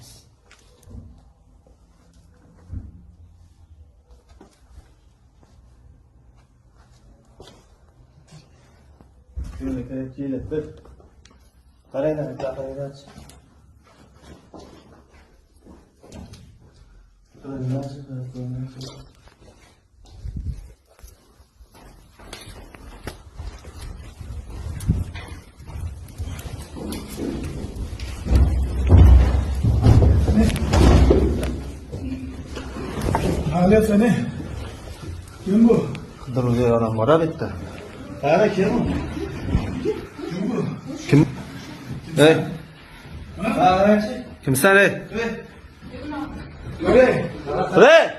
olamiz. Şöyle kelepçeyle bir. Qaraylar, qaraylar. Hala seni. Kim bu? Qidiruvga odam bor bitta. Qara kim bu? Kim bu? Kim? Ey, Qarachi. kimsan ey? Öyle. Ey!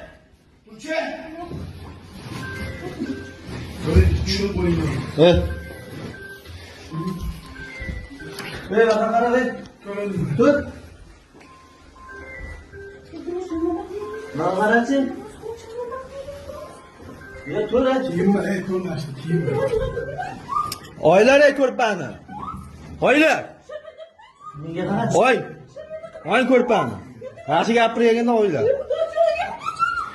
Uçe. Böyle düşürüp koyuyor. Ey. Ey, bana qara ey. Tut. Bana qarachi. Ya tur aç. Kiyim var, torna açtı, kiyim var. Oylar ey ko'rpani. Oylar. Menga qarachi. Oy. Oy ko'rpani. Yaxshi gapirganda oylar.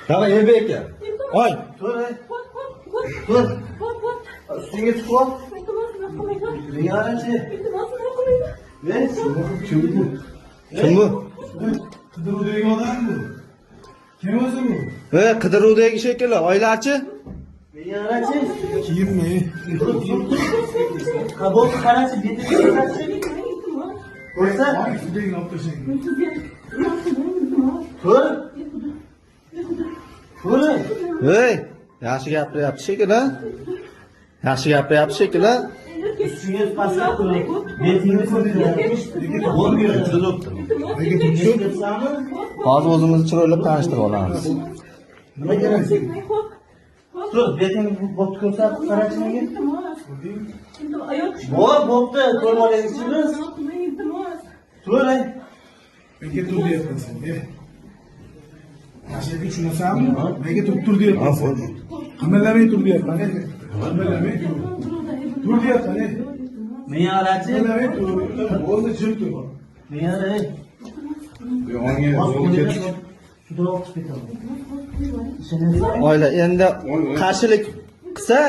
Qara elbek. Oy. Tur ey. Tur. Üstüne çık ol. Menga qarachi. Ey, kim bu? Kim bu? Qidiruvdagi odam bu. Kim o'zi bu? Ey, qidiruvdagi shekilli. Oylarchi? Menga qarachi. Kiyim mi? Qabul qarachi, betiga qarachi. Ko'rsa? Ay, shunday gapirishing. Tur. Tur. Ey, yaxshi gapiryapti shekilli. Yaxshi gapiryapti shekilli. Üstünüz pasap turib, betingiz ko'rsatyapti. Bo'lmaydi, turibdi. Hozir o'zimizni chiroylab tanishtirib olamiz. Nima kerak? Tur, betingizni bo'pti ko'rsatib qarachi menga. Bo'pti, ko'rmoqchimisiniz? Tur, ey. Menga tur deyapman senga. Yaxshi tushunasanmi? Menga tur deyapman. Qimirlamay tur deyapman. Qimirlamay tur. Tur deyapman. Menga qarachi. Qimirlamay tur. Bo'ldi, jim tur. Menga qara. Oila endi qarshilik qilsa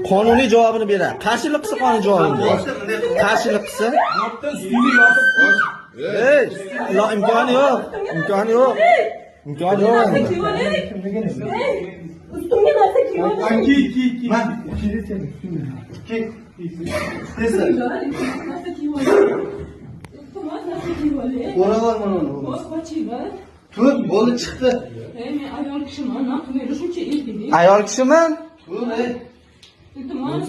qonuniy javobini beradi. Qarshilik qilsa qonuniy javobini beradi. Qarshilik qilsa, ey, imkoni yo'q. Imkoni yo'q. Imkoni yo'q. Ustimga narsa kiyib ki. Man ki. O'ravorman uni. Tur, bo'ldi chiqdi. Men ayol kishiman, naqd shuncha erkak. Ayol kishiman? Tur, ey. Iltimos.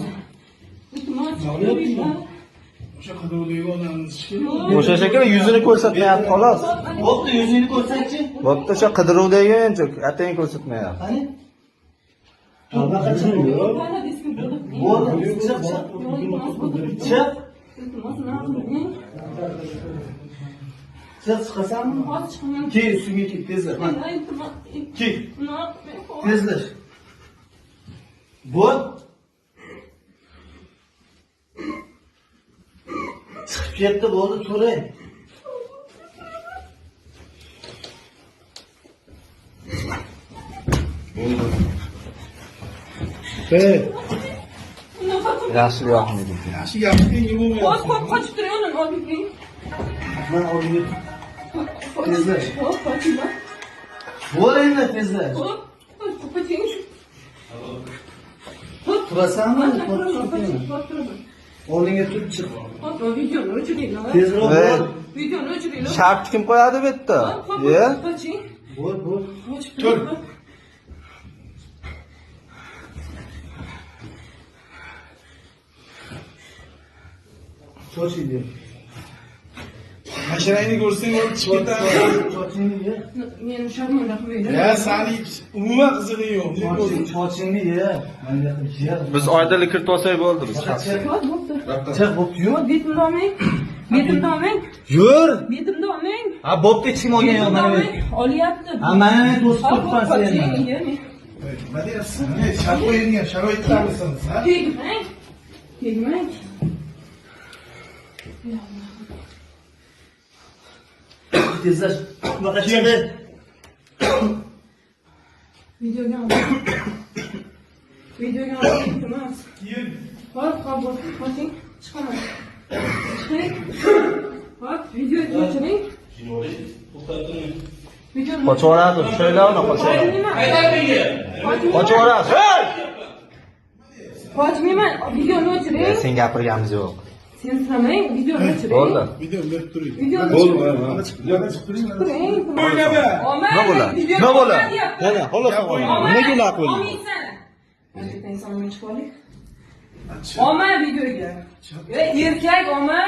O'sha qidiruvdagi odamni chiqib. O'sha shekilli yuzini ko'rsatmayapti xolos. Bo'pti, yuzingni ko'rsatchi. Bo'pti, o'sha qidiruvdagi atang ko'rsatmayapti. Qani? Mana diski bo'ldi. Bo'ldi, chiq. Chiq. Iltimos, naqd. Chiq, chiqasanmi? Hozir chiqaman. Kel, ustingga kel, tezlar. Iltimos. Kel, Naqd. tezlash. Bo'l. Chiqib ketdi, bo'ldi, to'ray. Hey, Yaxshi yoqmaydi. yaxshi gapiring, bo'lmayapti. Qochib turaman, olib Men oldinga tezlash. Qochib. Bo'l endi, tezlash. Qoching. Turasanmi? Oldinga turib chiq. Videoni o'chiringlar. Tezroq Ey, bo'l. Videoni o'chiringlar. shart kim qo'yadi bu yerda? Ye? Qoching. Bo'l, bo'l. Qochib turaman. Sochingni. Mashinangni ko'rsang, olib chiqib ketaman. Sochingni ye. Meni sharmanda qilmaydi. Ya, sani umuman qizig'i yo'q. Ne ko'rding? Sochingni ye. Menga ye. Biz oydinlik kiritib olsak bo'ldi biz. Chiq, bo'pti, yur. Betimni olmang. Betimni olmang. Yur. Betimni olmang. Ha, bo'pti, hech kim olgan yo'q, mana bu. Olyapti. Ha, mana men to'sib turibman seni. Nima deyapsan? Shart qo'yilgan sharoitlarmisan, ha? Tegmang. Tegmang. tezlash. Bunaqa chiqdi. Videoga olib. Videoga olib emas. Hop, hop, boshing chiqaman. Chiqing. Hop, videoga o'chiring. Qochaveradi, shaylar uni qochaveradi. Qochaveradi. Qochmayman, videoni o'chiring. Sen gapirganimiz yo'q. Sen sanang, videoni o'chiring. Bo'ldi. Video berib turing. Videoni Bo'ldi. o'chiring. Nima bo'ladi? Nima bo'ladi? Yana, xolos nimaga ular qo'ydi? Oma videoga. Erkak oma.